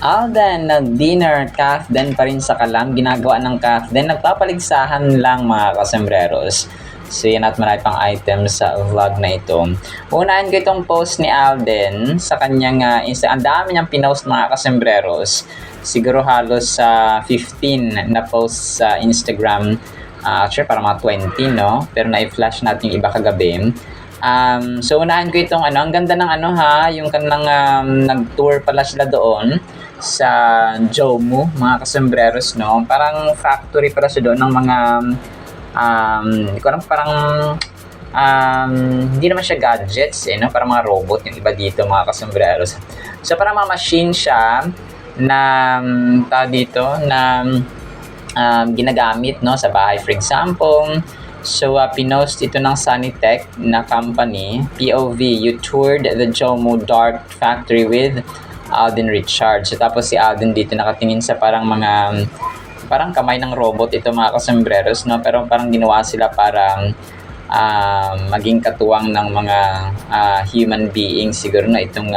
Alden, nag-dinner, Kathden pa rin sa kalam, ginagawa ng Kathden, nagpapaligsahan lang mga kasembreros. So yan at marami pang items sa vlog na ito. Unahin ko itong post ni Alden sa kanyang ang dami niyang pinost mga kasembreros. Siguro halos sa 15 na post sa Instagram. Actually para mga 20 no, pero na-flash natin yung iba kagabi. So unahin ko itong ang ganda ng yung kanilang nag-tour pala sila doon sa Jomu, mga kasembreros, no? Parang factory pala siya doon ng mga hindi ko alam, parang hindi naman siya gadgets, no? Parang mga robot yung iba dito, mga kasembreros. So parang mga machine siya na dito na ginagamit, no, sa bahay, for example. So, pinost ito ng Sanitech na company. POV, you toured the Jomu Dark Factory with Alden Richards. So, tapos si Alden dito nakatingin sa parang kamay ng robot ito, mga kasembreros, no? Pero parang ginawa sila para maging katuwang ng mga human beings siguro na itong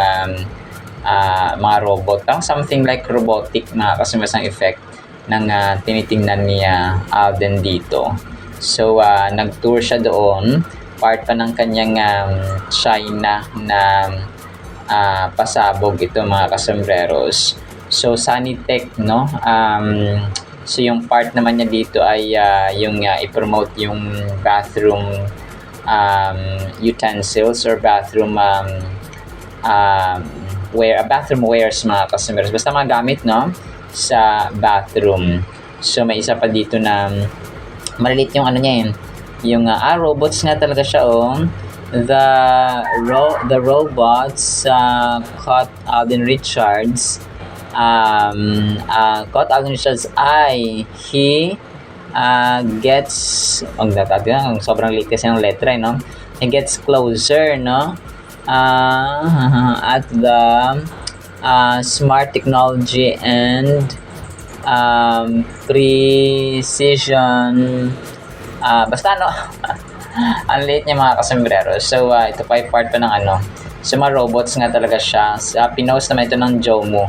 mga robot. Parang something like robotic, mga kasembreros, ang effect ng tinitingnan niya Alden dito. So, nag-tour siya doon. Part pa ng kanyang China na pasabog ito, mga kasembreros. So, Sanitech, no? So, yung part naman niya dito ay yung i-promote yung bathroom utensils or bathroom bathroom wares, mga kasembreros. Basta mga gamit, no? Sa bathroom. So, may isa pa dito na malilit yung niya yun. Yung robots nga talaga siya, oh. The robots caught Alden Richards eye. He gets sobrang liit kasi ng letra, no? He gets closer, no? At the smart technology and precision, basta ang liit niya, mga kasembreros. So ito pa yung part pa ng so mga robots nga talaga siya. Pinost naman ito ng Jomu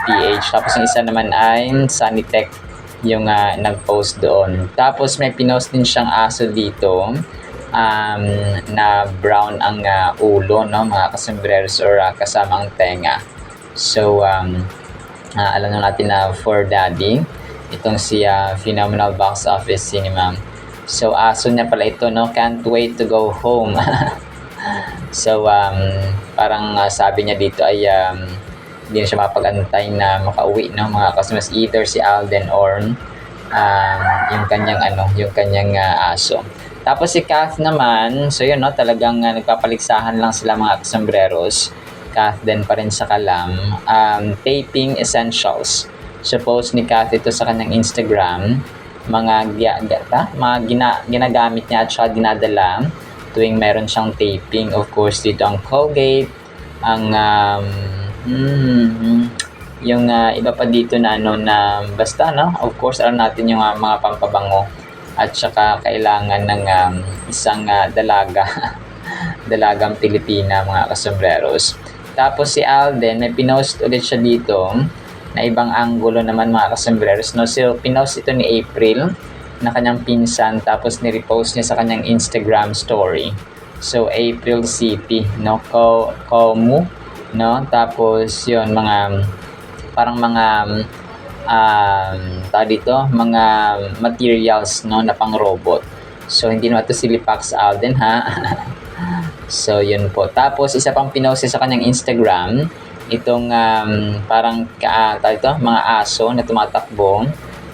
PH. Tapos yung isa naman ay Sanitech yung nag-post doon. Tapos may pinost din siyang aso dito na brown ang ulo, no, mga kasembreros, or kasama ang tenga. So alam natin na for daddy itong si Phenomenal Box Office Cinema. So aso niya pala ito, no? Can't wait to go home. So parang sabi niya dito ay hindi na siya mapag-antay na makauwi, no, mga customers, either si Alden or yung kanyang aso. Tapos si Kath naman, so yun, no, talagang nagpapaligsahan lang sila, mga kasembreros. Kathden pa rin sa kalam. Taping essentials. So post ni Kath ito sa kanyang Instagram, mga ginagamit niya at saka dinadala tuwing meron siyang taping. Of course, dito ang Colgate, ang yung iba pa dito na na basta, no, of course alam natin yung mga pampabango at saka kailangan ng isang dalagang Pilipina, mga kasembreros. Tapos si Alden, may pinost ulit siya dito na ibang anggulo naman, mga kasembreros, no? So pinost ito ni April na kanyang pinsan, tapos ni-repost niya sa kanyang Instagram story. So April City, no, Komu, no? Tapos yun, parang mga mga materials, no, na pang robot. So hindi naman ito si Lipax Alden, ha. So yun po. Tapos isa pang pinost sa kanyang Instagram, itong parang mga aso na tumatakbo.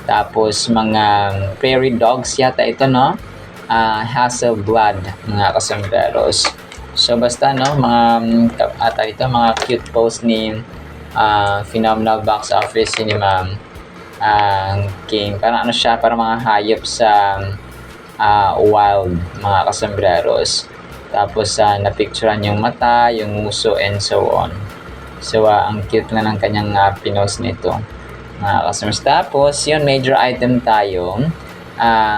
Tapos mga prairie dogs yata ito, no? Hasselblad, mga kasembreros. So basta, no, mga cute post ni Phenomenal Box Office Cinema King. Parang siya, parang mga hayop sa wild, mga kasembreros. Tapos napicturean yung mata, yung nguso, and so on. So ang cute na ng kanyang pinost nito, mga customers. Tapos yun, major item tayo.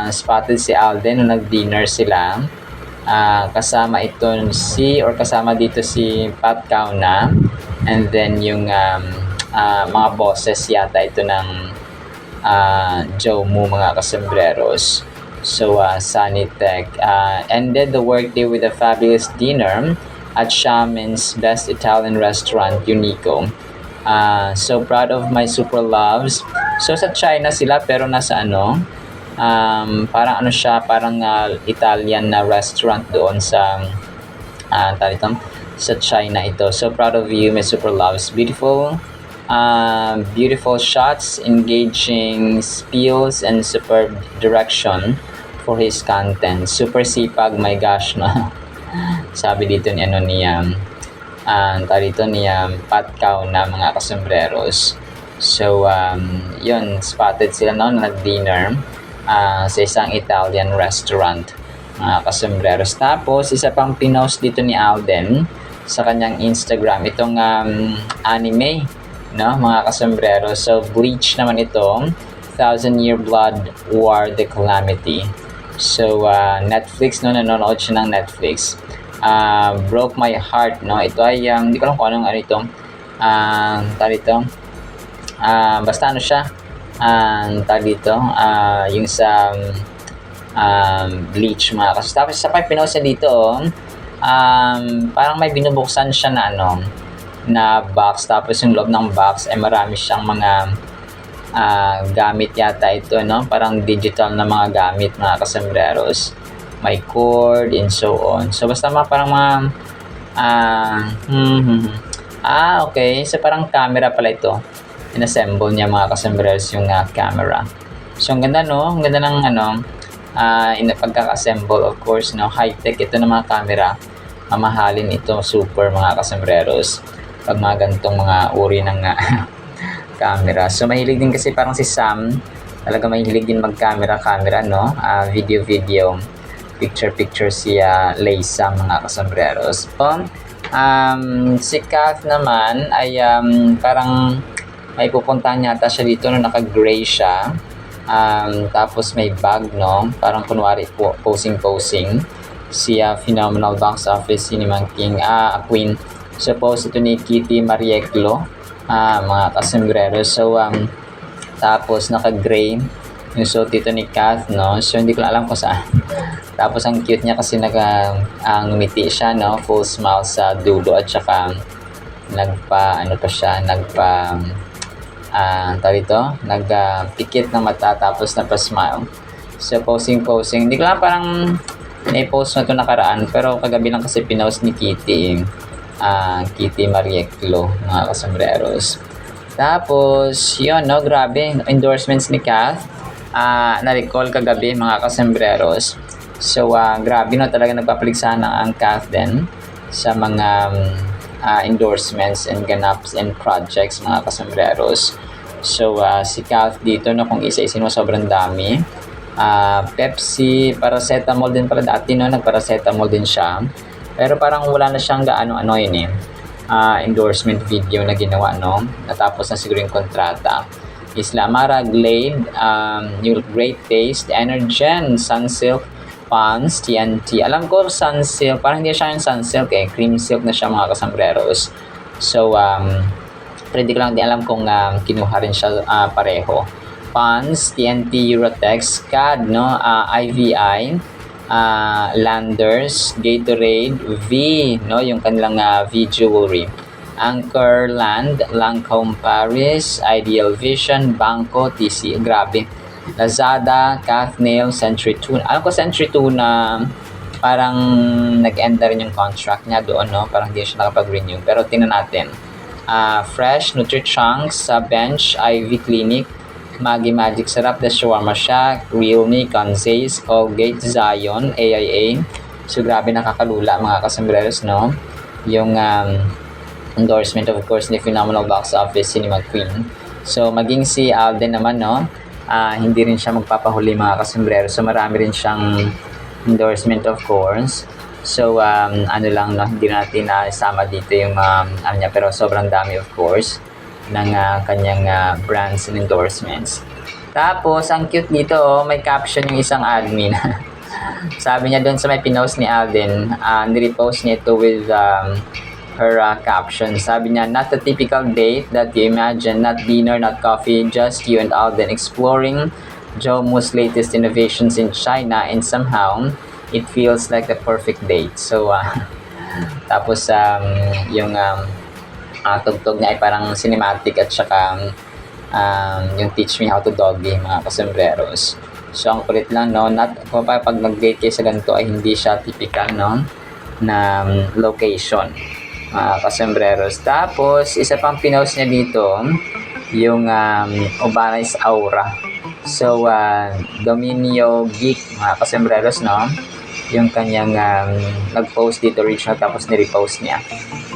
Spotted si Alden nung nag-dinner sila. Kasama kasama dito si Pat Kauna, and then yung mga bosses yata ito ng Jomu, mga kasembreros. So, Sunny Tech ended the workday with a fabulous dinner at Xiamen's best Italian restaurant, Unico. So proud of my super loves. So sa China sila pero nasa parang siya, parang Italian na restaurant doon sa sa China ito. So proud of you, my super loves. Beautiful shots, engaging spills, and superb direction for his content. Super sipag, my gosh, no? Sabi dito ni Patkaw na mga kasembreros. So, yun, spotted sila na nag-dinner sa isang Italian restaurant, mga kasembreros. Tapos, isa pang pinost dito ni Alden sa kanyang Instagram, itong anime, no, mga kasembreros. So, Bleach naman ito, Thousand Year Blood War The Calamity. So, Netflix, no, nanonood siya ng Netflix. Broke my heart, no. Ito ay hindi ko alam kung anong ito. Basta siya. Yung sa Bleach, mga kasi. Tapos sa pinost niya dito, parang may binubuksan siya na box. Tapos yung loob ng box ay marami siyang mga gamit yata ito, no? Parang digital na mga gamit, mga kasembreros. May cord and so on. So basta parang mga okay. So parang camera pala ito. Inassemble niya, mga kasembreros, yung camera. So ang ganda, no? Ang ganda ng pagkaka-assemble, of course, no? High-tech ito ng mga camera. Mamahalin ito, super, mga kasembreros. Pag mga ganitong mga uri ng camera. So mahilig din kasi parang si Sam, talaga mahilig din mag-camera, no? Video, picture si Leisa, mga kasembreros. Si Kath naman ay parang may pupuntahan yata siya dito na naka-gray siya. Tapos may bag, no? Parang kunwari posing. Si Phenomenal Box Office Cinema King, Queen. Suppose ito ni Kitty Marieclo, mga kasembreros. So, tapos naka-gray yung suit dito ni Kath, no? So, hindi ko na alam kung saan. Tapos, ang cute niya kasi ngumiti siya, no? Full smile sa dulo at saka nagpikit ng mata tapos nagpa-smile. So, posing. Hindi ko lang, parang na-post na ito nakaraan, pero kagabi lang kasi pinost ni Kitty, Kitty Marieclo, mga kasembreros. Tapos, yun, no? Grabe, endorsements ni Kath. Na-recall kagabi, mga kasembreros. So, grabe, no? Talaga nagpapaligsahan ang Kath din sa mga endorsements and ganaps and projects, mga kasembreros. So, si Kath dito, no? Kung isa-isin mo, sobrang dami. Pepsi, paracetamol din pala dati, no? Nagparacetamol din siya. Pero parang wala na siyang gaano yun endorsement video na ginawa, no? Natapos na siguro yung kontrata. Isla Amara, Glade, yung Great Taste, Energen, Sunsilk, Pons, TNT. Alam ko Sunsilk, parang hindi siya yung Sunsilk cream silk na siya, mga kasembreros. So, pero hindi ko lang din alam kung kinuha rin siya pareho. Pons, TNT, Eurotex, CAD, no? IVI, Landers, Gatorade, V, no? Yung kanilang V Jewelry. Anchorland, Lancome Paris, Ideal Vision, Banco, TC, grabe. Lazada, Cathnail, Century 2. Alam ko Century 2 na parang nag-end na rin yung contract niya doon, no? Parang hindi siya nakapag-renew. Pero tingnan natin. Fresh, Nutri-Chunks, Bench, IV Clinic, Maggi Magic Sarap, The Shawarma Shack, Realme, Consays, Colgate, Zion, AIA. So grabe, nakakalula, mga kasembreros, no? Yung endorsement, of course, ni Phenomenal Box Office Cinema Queen. So maging si Alden naman, no? Hindi rin siya magpapahuli, mga kasembreros. So marami rin siyang endorsement, of course. So lang, no? Hindi natin isama dito yung niya, pero sobrang dami, of course, ng kanyang brands and endorsements. Tapos ang cute dito, may caption yung isang admin. Sabi niya doon sa may pinost ni Alden, nirepost niya ito with her caption. Sabi niya, not a typical date that you imagine, not dinner, not coffee, just you and Alden exploring Jomu's latest innovations in China, and somehow it feels like the perfect date. So, tapos yung tugtog niya ay parang cinematic at saka yung Teach Me How to Doggy, mga kasembreros. So, ang kulit lang, no? Pag nag-date kayo sa ganito ay hindi siya typical, no? Na location, mga kasembreros. Tapos, isa pang pinost niya dito, yung Obanais Aura. So, Dominio Geek, mga kasembreros, no? Yung kanyang nag-post dito original, tapos ni-repost niya.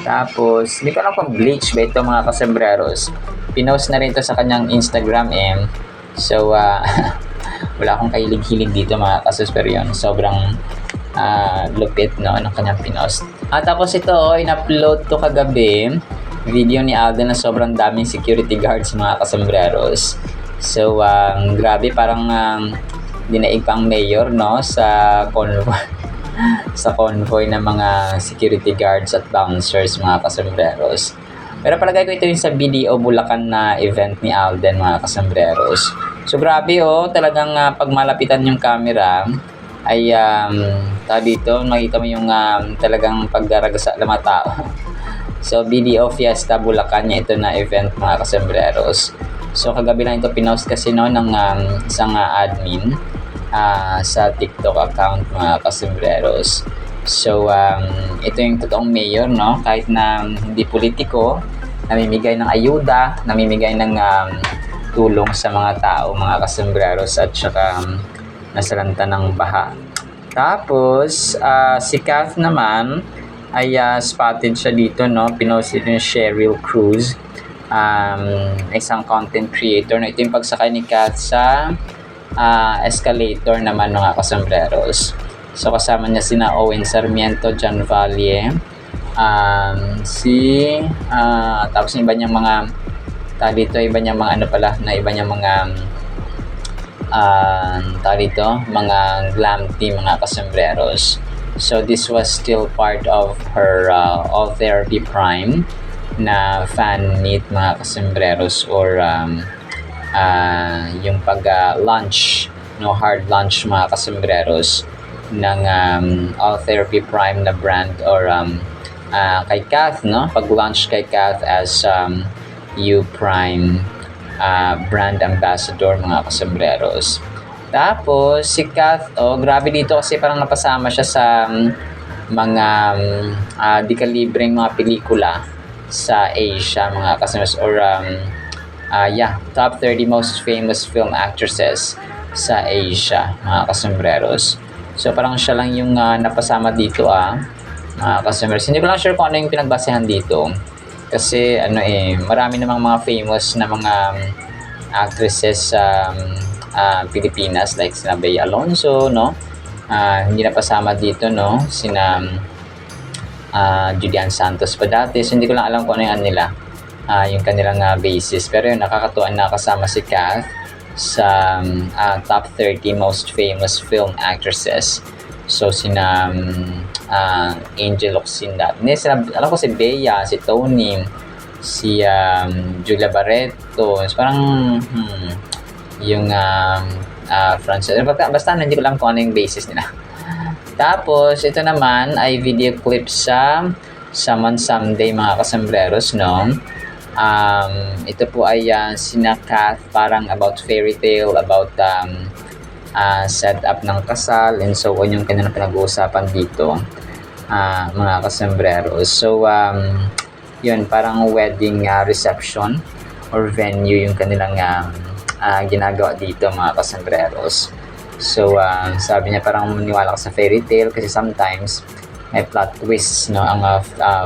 Tapos, hindi ko alam kung bleach ba ito, mga kasembreros. Pinost na rin ito sa kanyang Instagram, So, wala akong kahilig-hilig dito, mga kasusper yun. Sobrang lupit, no, ng kanyang pinost. At tapos ito, in-upload to kagabi, video ni Alden na sobrang daming security guards, mga kasembreros. So, grabe, parang dinaig pang mayor, no, sa convoy sa convoy ng mga security guards at bouncers, mga kasembreros. Pero palagay ko ito yung sa BDO Bulacan na event ni Alden, mga kasembreros. So, grabe, talagang pag malapitan yung camera ay dito makita mo yung talagang pagdaragasa ng mga tao. So, BDO Fiesta Bulacan niya ito na event, mga kasembreros. So, kagabi lang ito pinost kasi, no, ng isang admin sa TikTok account, mga kasembreros. So, ito yung totoong mayor, no? Kahit na hindi politiko, namimigay ng ayuda, namimigay ng tulong sa mga tao, mga kasembreros, at saka nasalanta ng baha. Tapos, si Kath naman ay spotted siya dito, no? Pinost ito yung Cheryl Cruz, isang content creator. No? Ito yung pagsakay ni Kath sa escalator naman, mga kasembreros. So, kasama niya sina Owen Sarmiento, John Valle, tapos iba niyang mga iba niyang mga iba niyang mga mga glam team, mga kasembreros. So, this was still part of her All Therapy Prime na fan meet, mga kasembreros, or yung pag-lunch, no, hard lunch, mga kasembreros, ng All Therapy Prime na brand, or kay Kath, no? Pag-launch kay Kath as U Prime brand ambassador, mga kasembreros. Tapos, si Kath, grabe dito kasi parang napasama siya sa mga di kalibreng mga pelikula sa Asia, mga kasembreros, or top 30 most famous film actresses sa Asia, mga kasembreros. So, parang siya lang yung napasama dito, mga kasembreros. Hindi ko lang sure kung ano yung pinagbasehan dito. Kasi, marami namang mga famous na mga actresses sa Pilipinas, like sina Bea Alonso, no? Hindi napasama dito, no? Sina Julian Santos pa dati. So, hindi ko lang alam kung ano yung nila, yung kanilang basis. Pero yun, nakakatuwa na kasama si Kath sa top 30 most famous film actresses. So, sina Angel Oxinda. Alam ko si Bea, si Tony, si Julia Barreto. So, parang yung Frances. Basta hindi ko lang kung ano yung basis nila. Tapos, ito naman ay video clip sa Someone Someday, mga kasembreros, no? Ito po ay sina Kath, parang about fairy tale, about set up ng kasal, and so on yung kanilang pinag-uusapan dito, mga kasembreros. So, yun, parang wedding reception or venue yung kanilang ginagawa dito, mga kasembreros. So, sabi niya parang maniwala ka sa fairy tale kasi sometimes may plot twists, no, ang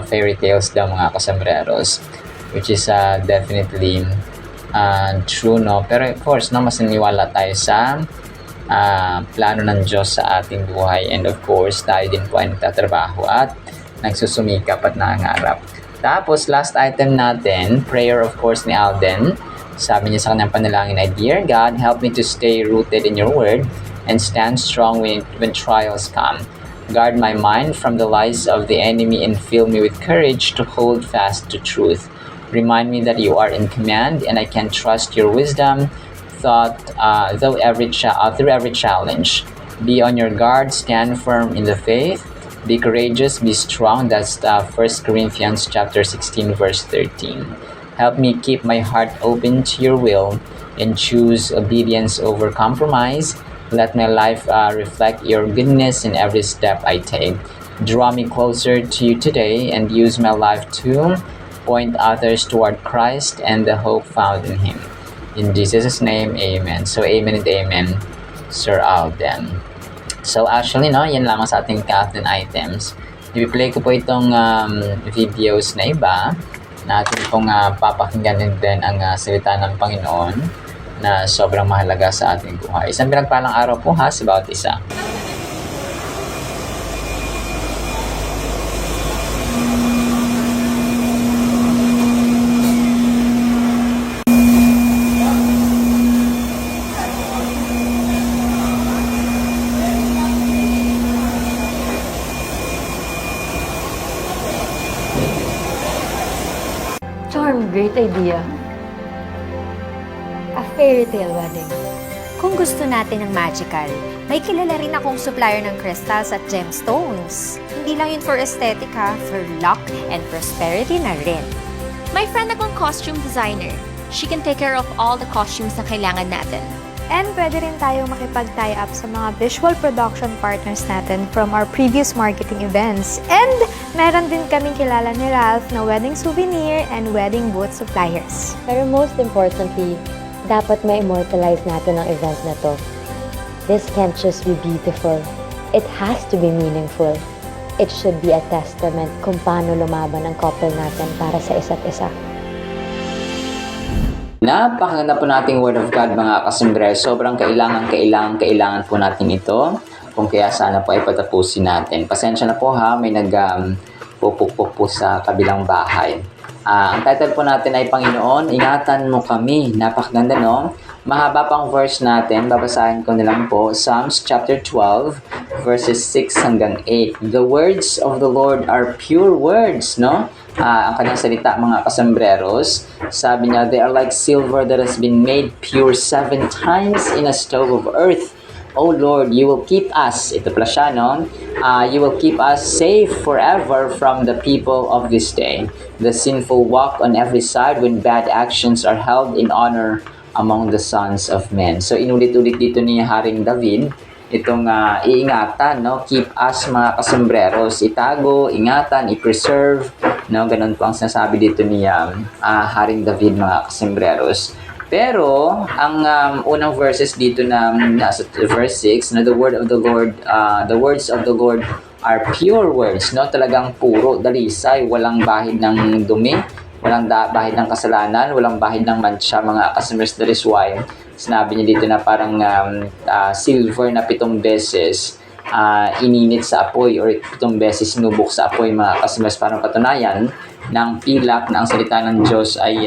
fairy tales daw, mga kasembreros, which is definitely true, no? Pero of course, no, mas naniwala tayo sa plano ng Diyos sa ating buhay, and of course, tayo din po ay nagtatrabaho at nagsusumikap at nangarap. Tapos, last item natin, prayer of course ni Alden. Sabi niya sa kanyang panalangin ay, Dear God, help me to stay rooted in your word and stand strong when trials come. Guard my mind from the lies of the enemy and fill me with courage to hold fast to truth. Remind me that you are in command and I can trust your wisdom through every challenge. Be on your guard, stand firm in the faith. Be courageous, be strong. That's 1 Corinthians chapter 16, verse 13. Help me keep my heart open to your will and choose obedience over compromise. Let my life reflect your goodness in every step I take. Draw me closer to you today and use my life to point others toward Christ and the hope found in Him. In Jesus' name, Amen. So, Amen and Amen, Sir Alden. So, actually, no, yan lamang sa ating Kathleen items. I-play ko po itong videos na iba na atin pong papakinggan din ang salita ng Panginoon na sobrang mahalaga sa ating buhay. Isang pinagpalang araw po ha sa bawat isa. Charm, great idea. A fairy tale wedding. Kung gusto natin ng magical, may kilala rin akong supplier ng crystals at gemstones. Hindi lang yun for aesthetic ha, for luck and prosperity na rin. My friend akong costume designer. She can take care of all the costumes na kailangan natin. And pwede rin tayo makipag-tie up sa mga visual production partners natin from our previous marketing events. And meron din kaming kilala ni Ralph na wedding souvenir and wedding booth suppliers. Pero most importantly, dapat ma-immortalize natin ang event na to. This can't just be beautiful. It has to be meaningful. It should be a testament kung paano lumaban ang couple natin para sa isa't isa. Napakaganda po nating Word of God mga kasimbre. Sobrang kailangan po natin ito. Kung kaya sana po ay patapusin natin. Pasensya na po ha, may pupukpok po sa kabilang bahay. Ang title po natin ay Panginoon, ingatan mo kami. Napakaganda no? Mahaba pang verse natin. Babasahin ko na lang po. Psalms chapter 12 verses 6 hanggang 8. The words of the Lord are pure words, no? Ang kanyang salita mga kasambreros, sabi niya, they are like silver that has been made pure 7 times in a stove of earth. O Lord, you will keep us, ito pala siya, no? You will keep us safe forever from the people of this day. The sinful walk on every side when bad actions are held in honor among the sons of men. So inulit-ulit dito ni Haring David, itong iingatan, no? Keep us mga kasambreros, itago, ingatan, i-preserve, no? Ganun po ang sinasabi dito ni Haring David mga kasambreros. Pero ang unang verses dito na nasa verse 6 na the words of the Lord are pure words, no? Talagang puro dalisay, walang bahid ng dumi, walang bahid ng kasalanan, walang bahid ng mancha mga kasambreros. That is why sinabi niya dito na parang silver na 7 beses ininit sa apoy or 7 beses sinubok sa apoy mga kasambreros, parang katunayan ng pilak na ang salita ng Diyos ay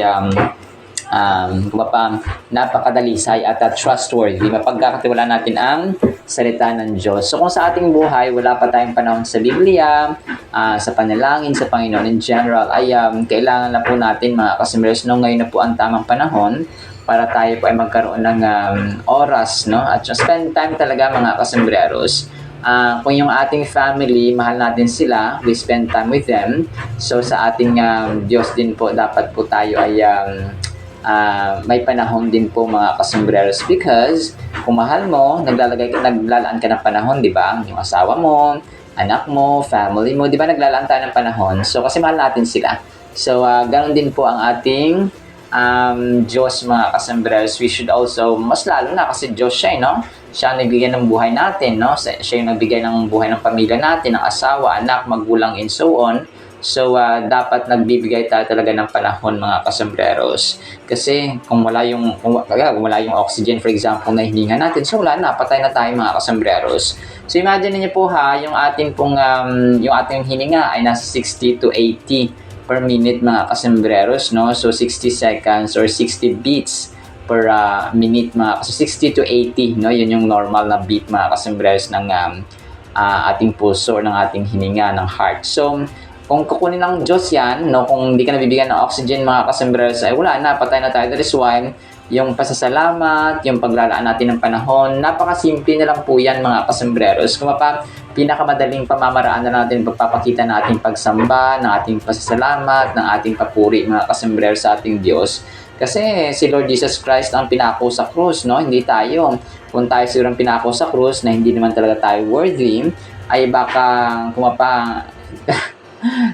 napakadalisay at trustworthy. Mapagkakatiwala natin ang salita ng Diyos. So kung sa ating buhay wala pa tayong panahon sa Biblia, sa panalangin sa Panginoon in general, ay kailangan na po natin mga kasambreros, no? Ngayon na po ang tamang panahon para tayo po ay magkaroon ng oras, no? At spend time talaga mga kasambreros. Kung yung ating family, mahal natin sila, we spend time with them. So sa ating Diyos din po, dapat po tayo ay may panahon din po mga kasambreros, because kung mahal mo, naglalaan ka ng panahon, di ba? Yung asawa mo, anak mo, family mo, di ba naglalaan tayo ng panahon? So kasi mahal natin sila. So ganoon din po ang ating Diyos mga kasambreros. We should also, mas lalo na kasi Diyos siya, no? Siya ang nagbigay ng buhay natin, no? Siya yung nagbigay ng buhay ng pamilya natin, ng asawa, anak, magulang, and so on. So, dapat nagbibigay tayo talaga ng panahon mga kasambreros. Kasi kung wala yung oxygen, for example, na hininga natin, so wala na, patay na tayo mga kasambreros. So, imagine niyo po ha, yung ating hininga ay nasa 60 to 80 per minute mga kasambreros, no? So 60 seconds or 60 beats per minute mga, so 60 to 80, no? Yun yung normal na beat mga kasambreros ng ating puso or ng ating hininga, ng heart. So, kung kukunin ng Diyos yan, no, kung hindi ka nabibigyan ng oxygen mga kasembreros, ay wala na, patay na tayo. That is why, yung pasasalamat, yung paglalaan natin ng panahon, napakasimple na lang po yan mga kasembreros. Kung pinakamadaling pamamaraan na natin pagpapakita ng ating pagsamba, ng ating pasasalamat, ng ating papuri mga kasembreros sa ating Diyos. Kasi si Lord Jesus Christ ang pinako sa krus, no? Hindi tayo. Kung tayo siguro ang pinako sa krus na hindi naman talaga tayo worthy, ay baka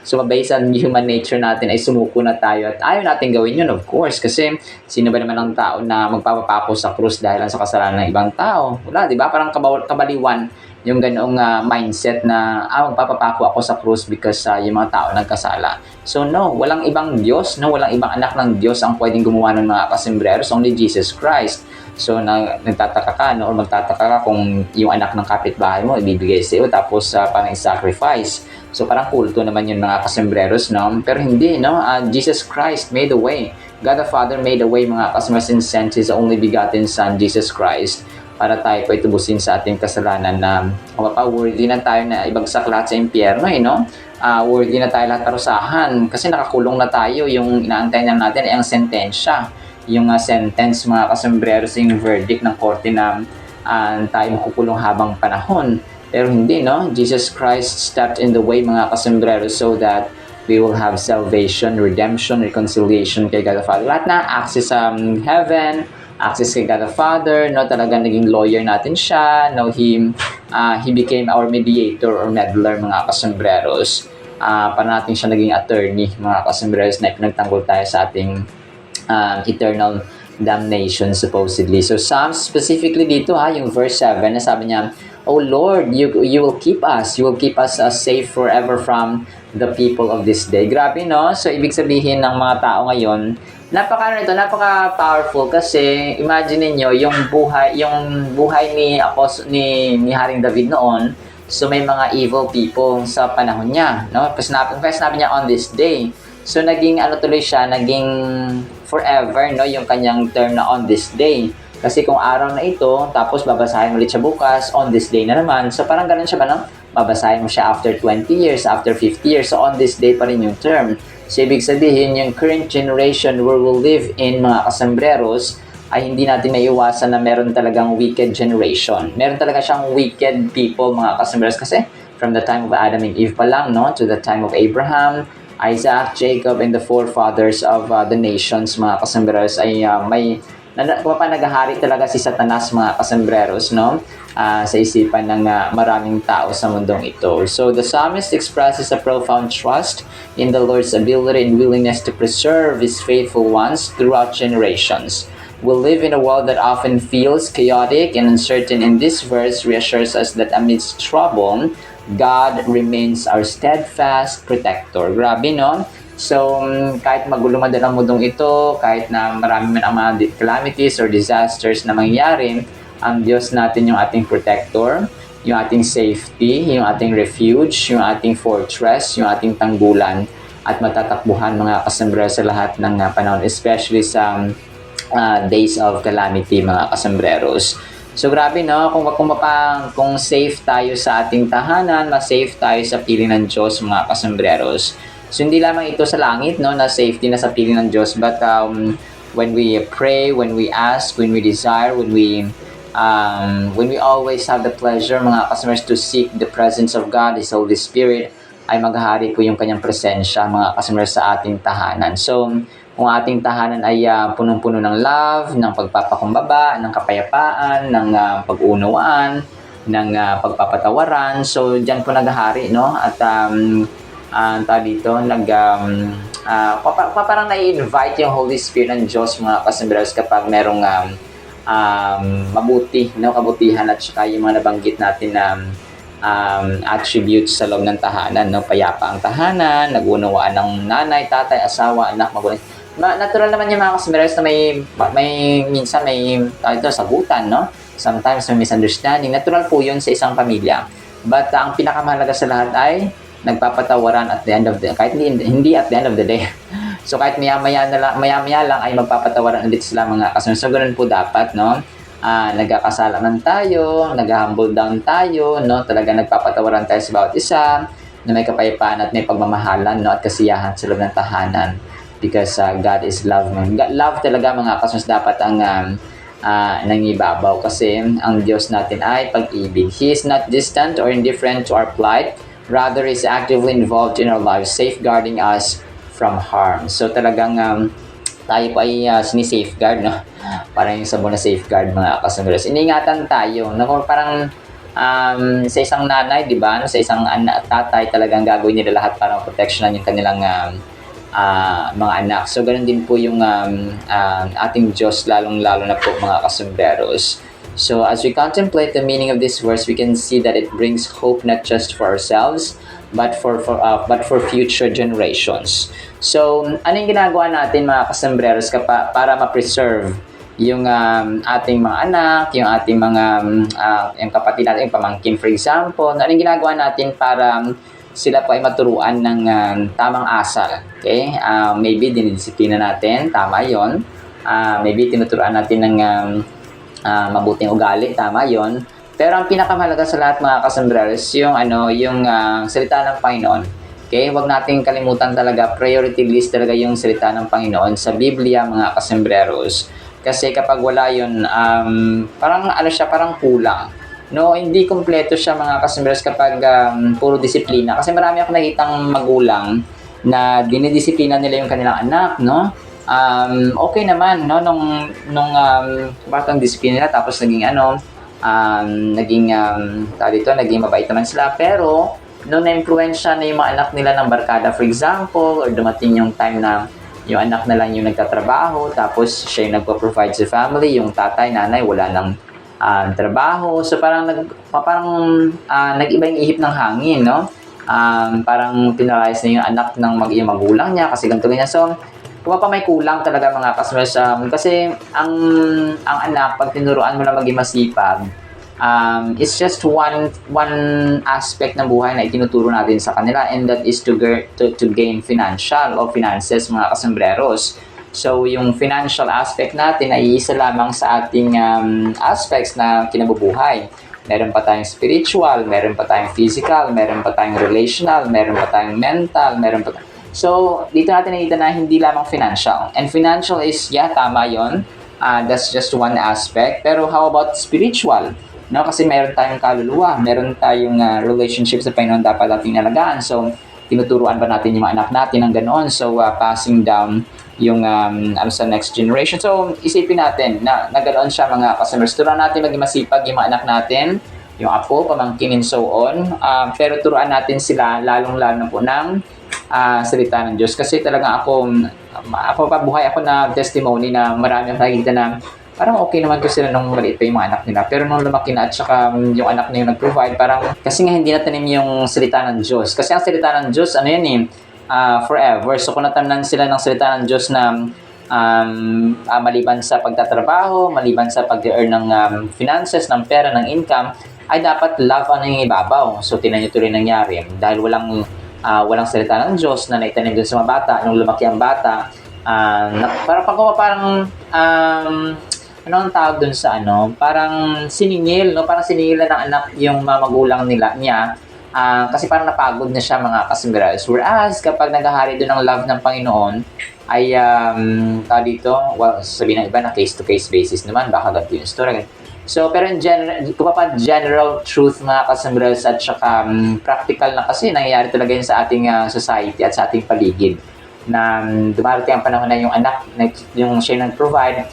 sumabay sa human nature natin ay sumuko na tayo at ayaw natin gawin yun, of course, kasi sino ba naman ang tao na magpapapako sa krus dahil lang sa kasalanan ng ibang tao? Wala, di ba? Parang kabaliwan yung ganoong mindset na magpapapako ako sa krus because yung mga tao nagkasala. So no, walang ibang Diyos, no? Walang ibang anak ng Diyos ang pwedeng gumawa ng mga kasembreros, only Jesus Christ. So, nagtataka ka, no? Or magtataka ka kung yung anak ng kapitbahay mo ibibigay sa iyo tapos parang i-sacrifice. So, parang kulto naman yun mga kasembreros, no? Pero hindi, no? Jesus Christ made a way. God the Father made a way, mga kasembreros, and sent His only begotten Son, Jesus Christ, para tayo po itubusin sa ating kasalanan na worthy na tayo na ibagsak lahat sa impyerno, no? Worthy na tayo lahat parusahan kasi nakakulong na tayo. Yung inaantay na natin ay ang sentensya. Yung sentence mga kasembreros, yung verdict ng korte na tayo makukulong habang panahon. Pero hindi, no? Jesus Christ stepped in the way mga kasembreros so that we will have salvation, redemption, reconciliation kay God the Father. Lahat na access sa heaven, access kay God the Father, no? Talagang naging lawyer natin siya, no? He became our mediator or meddler mga kasembreros. Para natin siya naging attorney mga kasembreros na pinagtanggol tayo sa ating eternal damnation supposedly. So Psalms specifically dito yung verse 7 na sabi niya, "Oh Lord, you will keep us. You will keep us safe forever from the people of this day." Grabe, no? So ibig sabihin ng mga tao ngayon, napaka-powerful kasi imagine niyo yung buhay ni Haring David noon. So may mga evil people sa panahon niya, no? Kasi sinabi niya on this day. So naging tuloy siya, naging forever, no, yung kanyang term na on this day. Kasi kung araw na ito, tapos babasahin ulit siya bukas, on this day na naman. So parang ganun siya ba, no? Babasahin mo siya after 20 years, after 50 years. So on this day pa rin yung term. So ibig sabihin, yung current generation where we live in mga kasembreros, ay hindi natin maiiwasan na meron talagang wicked generation. Meron talaga siyang wicked people mga kasembreros. Kasi from the time of Adam and Eve pa lang, no, to the time of Abraham, Isaac, Jacob, and the forefathers of the nations, mga kasembreros, ay naghahari talaga si Satanas, mga kasembreros, no? Sa isipan ng maraming tao sa mundong ito. So the psalmist expresses a profound trust in the Lord's ability and willingness to preserve His faithful ones throughout generations. We live in a world that often feels chaotic and uncertain, and this verse reassures us that amidst trouble, God remains our steadfast protector. Grabe, no? So, kahit magulo man din ang mundong ito, kahit na marami man ang mga calamities or disasters na mangyayari, ang Diyos natin yung ating protector, yung ating safety, yung ating refuge, yung ating fortress, yung ating tanggulan, at matatakbuhan mga kasembreros sa lahat ng panahon, especially sa days of calamity, mga kasembreros. So grabe, no? Kung safe tayo sa ating tahanan, mas-safe tayo sa piling ng Diyos, mga kasembreros. So hindi lamang ito sa langit, no, na safety na sa piling ng Diyos, but when we pray, when we ask, when we desire, when we always have the pleasure, mga kasembreros, to seek the presence of God, His Holy Spirit, ay maghahari po yung kanyang presensya, mga kasembreros, sa ating tahanan. So kung ating tahanan ay punong-puno ng love, ng pagpapakumbaba, ng kapayapaan, ng pag-unawaan, ng pagpapatawaran, so diyan po naghahari, no? At dito parang na-invite yung Holy Spirit ng Diyos, mga kasembreros, kapag merong mabuti, no, kabutihan, at saka yung mga nabanggit natin na attributes sa loob ng tahanan, no? Payapa ang tahanan, nag-unawaan ng nanay, tatay, asawa, anak, magulang. Natural naman yung mga kasembreros na minsan may sagutan, no? Sometimes may misunderstanding. Natural po yun sa isang pamilya. But ang pinakamahalaga sa lahat ay nagpapatawaran at the end of the, kahit hindi at the end of the day. So kahit maya-maya lang ay magpapatawaran ulit sila, mga kasembreros. So ganun po dapat, no? nagkakasalanan tayo, nag-humble down tayo, no? Talaga nagpapatawaran tayo sa bawat isa, na may kapayapaan at may pagmamahalan, no? At kasiyahan sa loob ng tahanan. Because God is love. Love talaga mga kasunod dapat ang nangibabaw kasi ang Diyos natin ay pag-ibig. He is not distant or indifferent to our plight. Rather, is actively involved in our lives, safeguarding us from harm. So talagang tayo po ay sinisafeguard, no? Parang yung sabon na safeguard mga kasunod. Iningatan tayo. No? Parang sa isang nanay, di ba? No? Sa isang tatay talagang gagawin nila lahat para proteksyonan yung kanilang mga anak. So, ganun din po yung ating Diyos, lalong-lalo na po mga kasomberos. So, as we contemplate the meaning of this verse, we can see that it brings hope not just for ourselves, but for future generations. So, ano yung ginagawa natin mga kasomberos para ma-preserve yung ating mga anak, yung ating mga yung kapatid natin, yung pamangkin for example? Ano yung ginagawa natin para sila po ay maturuan ng tamang asal. Okay? Maybe dinidisiplina natin, tama yon. Maybe tinuturuan natin ng mabuting ugali, tama yon. Pero ang pinakamahalaga sa lahat mga kasomberos, yung salita ng Panginoon. Okay? Huwag nating kalimutan talaga, priority list talaga yung salita ng Panginoon sa Biblia mga kasomberos. Kasi kapag wala yun, parang kulang. No, hindi kompleto siya mga kasomberos kapag puro disiplina. Kasi marami ako nakitang magulang na dinidisiplina nila yung kanilang anak, no? Okay naman, no? Nung batang disiplina nila, tapos naging naging mabait naman sila. Pero, nung na-influensya na yung mga anak nila ng barkada, for example, or dumating yung time na yung anak na lang yung nagtatrabaho, tapos siya yung nagpo-provide sa family, yung tatay, nanay, wala nang trabaho. So parang nag-iba yung ihip ng hangin, no? Parang pinalayas na yung anak ng yung magulang niya kasi ganito ganyan. So kung pa may kulang talaga mga kasmas, kasi ang anak pag tinuruan mo na maging masipag, it's just one aspect ng buhay na itinuturo natin sa kanila, and that is to gain financial o finances mga kasomberos. So, yung financial aspect natin ay isa lamang sa ating aspects na kinabubuhay. Meron pa tayong spiritual, meron pa tayong physical, meron pa tayong relational, meron pa tayong mental, So, dito natin nakita na hindi lamang financial. And financial is, tama yon. That's just one aspect. Pero how about spiritual? No? Kasi meron tayong kaluluwa, meron tayong relationship sa Panginoon dapat nating nalagaan. So, tinuturuan ba natin yung mga anak natin ng ganoon? So, passing down yung sa next generation. So, isipin natin na ganoon siya mga kasomberos. Turuan natin maging masipag yung mga anak natin, yung apo, pamangkin, and so on. Pero turuan natin sila lalong-lalo na po ng salita ng Diyos. Kasi talaga ako pabuhay ako na testimony na marami ang nakikita na parang okay naman ko sila nung maliit pa yung mga anak nila. Pero nung lumaki na at saka yung anak na yung nag-provide, parang kasi nga hindi natanim yung salita ng Diyos. Kasi ang salita ng Diyos, forever. So kung natamnan sila ng salita ng Diyos na maliban sa pagtatrabaho, maliban sa pag-earn ng finances, ng pera, ng income, ay dapat love ang ibabaw. So tinan nyo tuloy nangyari. Dahil walang salita ng Diyos na naitanim dun sa mga bata, nung lumaki ang bata, parang ano ang tawag dun sa parang siningil, no? Parang siningil na ng anak yung magulang niya. Kasi parang napagod na siya mga kasomberos. Whereas kapag naghahari doon ng love ng Panginoon ay sabihin ng iba na case-to-case basis naman, baka ganito yung story. So pero in general truth mga kasomberos at saka practical na kasi nangyayari talaga yun sa ating society at sa ating paligid, na dumarating ang panahon na yung anak, yung siya nag-provide,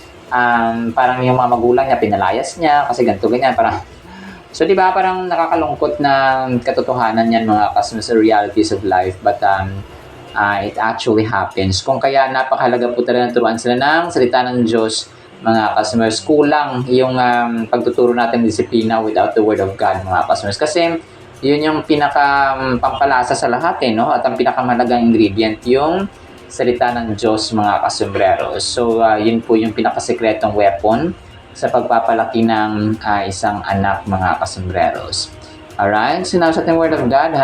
parang yung mga magulang niya pinalayas niya kasi ganito ganyan, parang so di ba parang nakakalungkot na katotohanan yan mga kasomberos, realities of life, but it actually happens. Kung kaya napakahalaga po talaga turuan sila ng salita ng Diyos mga kasomberos. Kulang yung pagtuturo natin ng disiplina without the Word of God mga kasomberos, kasi yun yung pampalasa sa lahat no? At ang pinakamahalagang ingredient yung salita ng Diyos mga kasomberos. So yun po yung pinakasekretong weapon sa pagpapalaki ng isang anak mga kasomberos. Alright, so now sa ating Word of God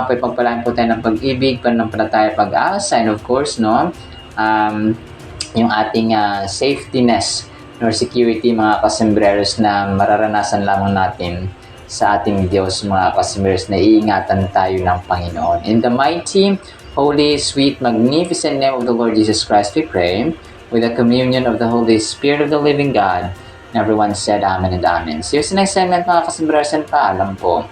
pagpalain po tayo ng pag-ibig, pananampalataya, pag-asa, and of course yung ating safety nest nor security mga kasembreros na mararanasan lamang natin sa ating Diyos mga kasembreros na iingatan tayo ng Panginoon. In the mighty, holy, sweet, magnificent name of the Lord Jesus Christ we pray, with the communion of the Holy Spirit of the living God. And everyone said Amen and Amen. See you sa next segment mga kasembreros and paalam po.